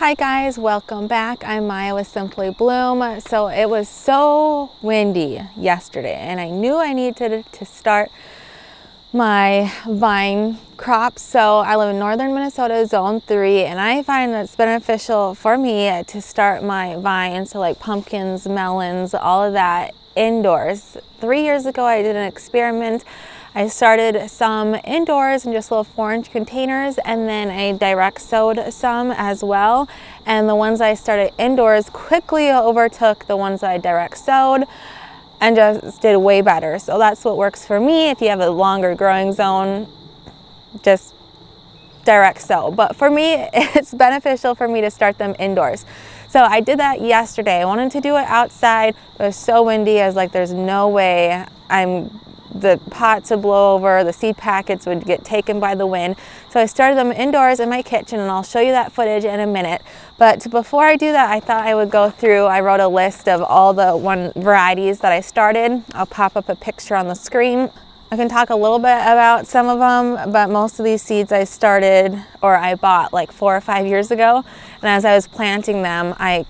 Hi guys, welcome back. I'm Maya with Simply Bloom. So it was so windy yesterday and I knew I needed to start my vine crops. So I live in northern Minnesota, zone 3, and I find that it's beneficial for me to start my vines, so like pumpkins, melons, all of that indoors. 3 years ago I did an experiment. I started some indoors in just little 4-inch containers, and then I direct sowed some as well. And the ones I started indoors quickly overtook the ones I direct sowed and just did way better. So that's what works for me. If you have a longer growing zone, just direct sow. But for me, it's beneficial for me to start them indoors. So I did that yesterday. I wanted to do it outside, but it was so windy. I was like, there's no way the pots would blow over, the seed packets would get taken by the wind. So I started them indoors in my kitchen, and I'll show you that footage in a minute. But before I do that, I thought I would go through, I wrote a list of all the varieties that I started. I'll pop up a picture on the screen. I can talk a little bit about some of them, but most of these seeds I started or I bought like 4 or 5 years ago. And as I was planting them, I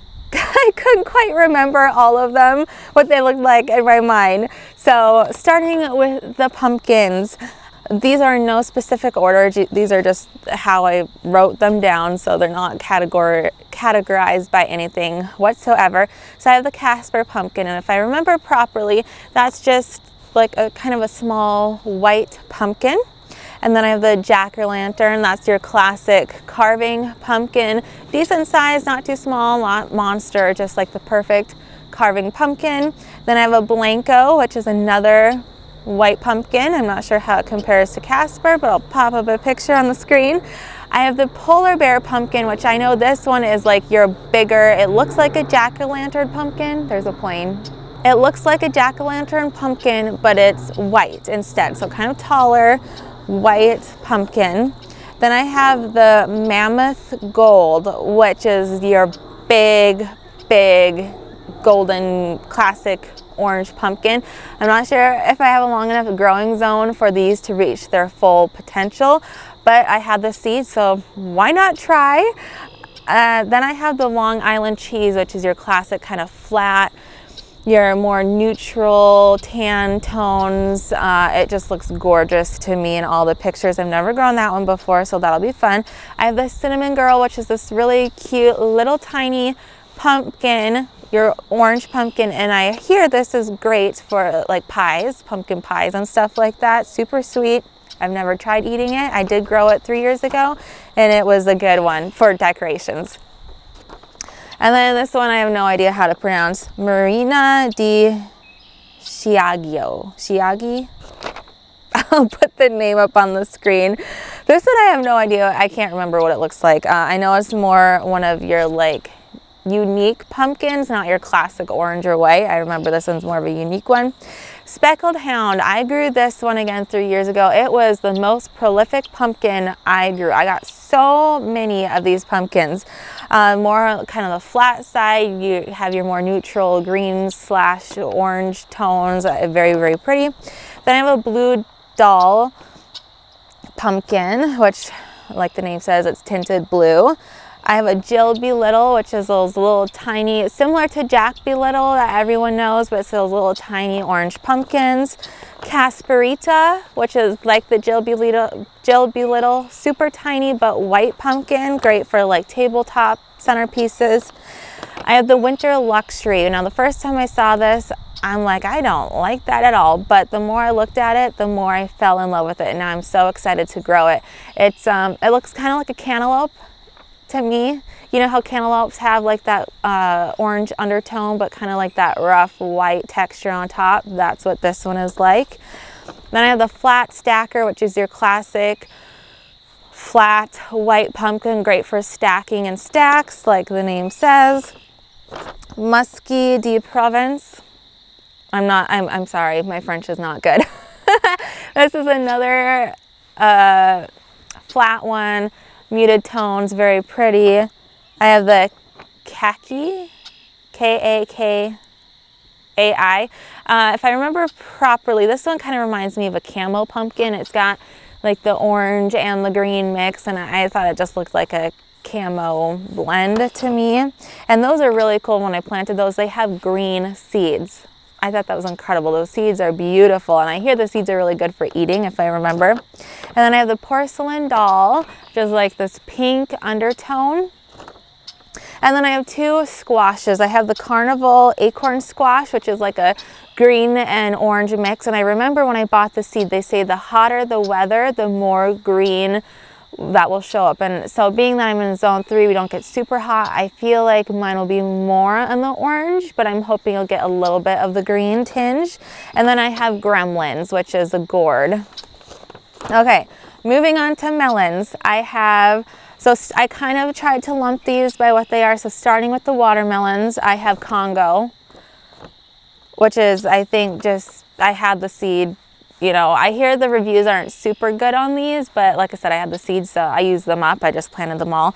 couldn't quite remember all of them, what they looked like in my mind. So starting with the pumpkins, these are in no specific order. These are just how I wrote them down, so they're not categorized by anything whatsoever. So I have the Casper pumpkin, and if I remember properly, that's just like a kind of a small white pumpkin. And then I have the jack-o'-lantern. That's your classic carving pumpkin. Decent size, not too small, not monster, just like the perfect carving pumpkin. Then I have a Blanco, which is another white pumpkin. I'm not sure how it compares to Casper, but I'll pop up a picture on the screen. I have the polar bear pumpkin, which I know this one is like your bigger, it looks like a jack-o'-lantern pumpkin. There's a plane. It looks like a jack-o'-lantern pumpkin, but it's white instead, so kind of taller, white pumpkin. Then I have the Mammoth Gold, which is your big golden classic orange pumpkin. I'm not sure if I have a long enough growing zone for these to reach their full potential, but I had the seed, so why not try? Then I have the Long Island cheese, which is your classic kind of flat, your more neutral tan tones. It just looks gorgeous to me in all the pictures. I've never grown that one before, so that'll be fun. I have the Cinnamon Girl, which is this really cute little tiny pumpkin, your orange pumpkin, and I hear this is great for like pies, pumpkin pies and stuff like that. Super sweet. I've never tried eating it. I did grow it 3 years ago, and it was a good one for decorations. And then this one I have no idea how to pronounce. Marina di Chiagi. I'll put the name up on the screen. This one I have no idea. I can't remember what it looks like. I know it's more one of your like unique pumpkins, not your classic orange or white. I remember this one's more of a unique one. Speckled Hound. I grew this one again 3 years ago. It was the most prolific pumpkin I grew. I got so many of these pumpkins. More kind of the flat side. You have your more neutral green / orange tones. Very pretty. Then I have a Blue Doll pumpkin, which, like the name says, it's tinted blue. I have a Jill Be Little, which is those little tiny, similar to Jack Be Little that everyone knows, but it's those little tiny orange pumpkins. Casperita, which is like the Jill Be Little, super tiny but white pumpkin, great for like tabletop centerpieces. I have the Winter Luxury. Now the first time I saw this, I'm like, I don't like that at all, but the more I looked at it, the more I fell in love with it, and now I'm so excited to grow it. It looks kind of like a cantaloupe to me. You know how cantaloupes have like that orange undertone, but kind of like that rough white texture on top? That's what this one is like. Then I have the Flat Stacker, which is your classic flat white pumpkin, great for stacking in stacks, like the name says. Musky de Provence. I'm sorry, my French is not good. This is another flat one. Muted tones, very pretty. I have the Kaki, K-A-K-A-I. If I remember properly, this one kind of reminds me of a camo pumpkin. It's got like the orange and the green mix, and I thought it just looked like a camo blend to me. And those are really cool. When I planted those, they have green seeds. I thought that was incredible. Those seeds are beautiful, and I hear the seeds are really good for eating, if I remember. And then I have the porcelain doll, which is like this pink undertone. And then I have two squashes. I have the carnival acorn squash, which is like a green and orange mix. And I remember when I bought the seed, they say the hotter the weather, the more green that will show up. And so being that I'm in zone 3, we don't get super hot, I feel like mine will be more on the orange, but I'm hoping you'll get a little bit of the green tinge. And then I have gremlins, which is a gourd. Okay, moving on to melons. So I kind of tried to lump these by what they are. So starting with the watermelons, I have Congo, which is, I think, just, I had the seed. You know, I hear the reviews aren't super good on these, but like I said, I had the seeds, so I used them up. I just planted them all.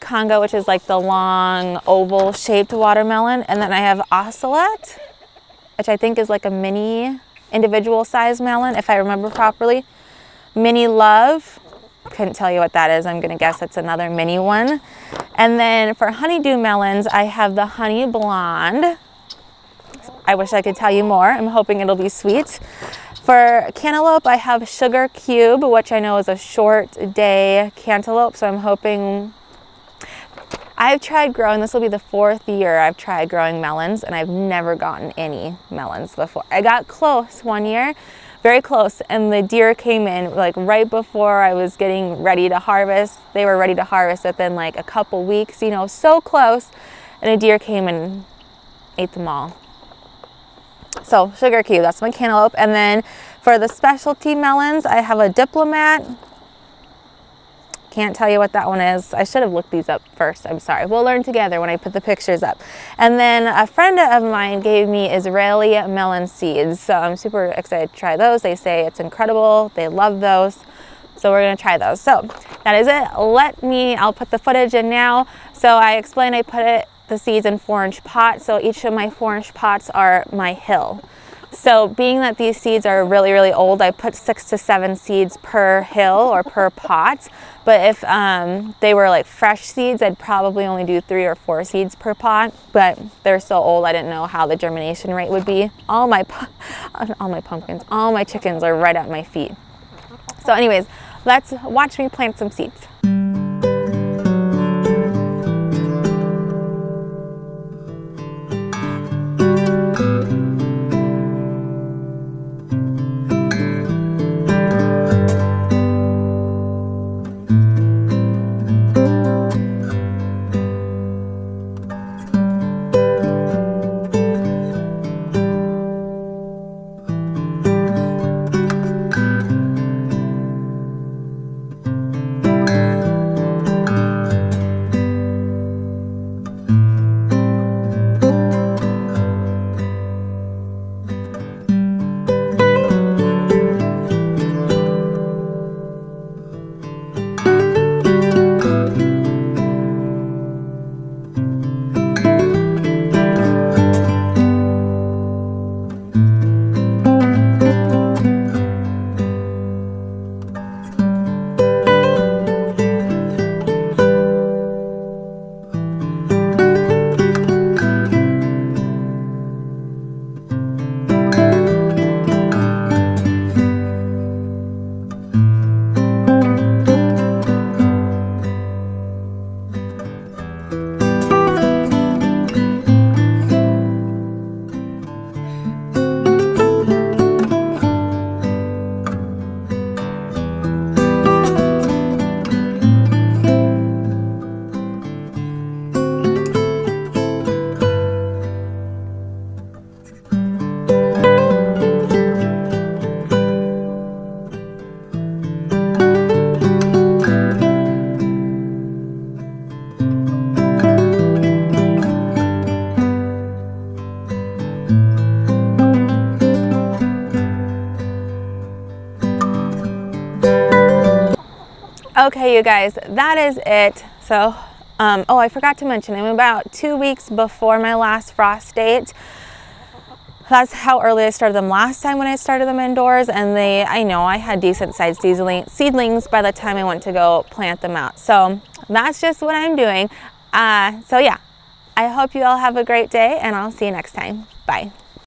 Congo, which is like the long oval shaped watermelon. And then I have Ocelot, which I think is like a mini individual size melon, if I remember properly. Mini Love, couldn't tell you what that is. I'm gonna guess it's another mini one. And then for honeydew melons, I have the Honey Blonde. I wish I could tell you more. I'm hoping it'll be sweet. For cantaloupe, I have Sugar Cube, which I know is a short day cantaloupe, so I'm hoping. I've tried growing, this will be the 4th year I've tried growing melons, and I've never gotten any melons before. I got close one year, very close, and the deer came in like right before I was getting ready to harvest. They were ready to harvest within like a couple weeks, you know, so close, and a deer came and ate them all. So Sugar Cube, that's my cantaloupe. And then for the specialty melons, I have a Diplomat. Can't tell you what that one is. I should have looked these up first. I'm sorry. We'll learn together when I put the pictures up. And then a friend of mine gave me Israeli melon seeds. So I'm super excited to try those. They say it's incredible. They love those. So we're going to try those. So that is it. I'll put the footage in now. So I explained I put the seeds in 4-inch pots. So each of my 4-inch pots are my hill. So being that these seeds are really, really old, I put 6 to 7 seeds per hill or per pot. But if they were like fresh seeds, I'd probably only do 3 or 4 seeds per pot. But they're so old, I didn't know how the germination rate would be. All my pumpkins, all my chickens are right at my feet. So anyways, let's watch me plant some seeds. Okay, you guys, that is it. So, oh, I forgot to mention, I'm about 2 weeks before my last frost date. That's how early I started them last time when I started them indoors, and I know I had decent sized seedlings by the time I went to go plant them out. So that's just what I'm doing. So yeah, I hope you all have a great day, and I'll see you next time. Bye.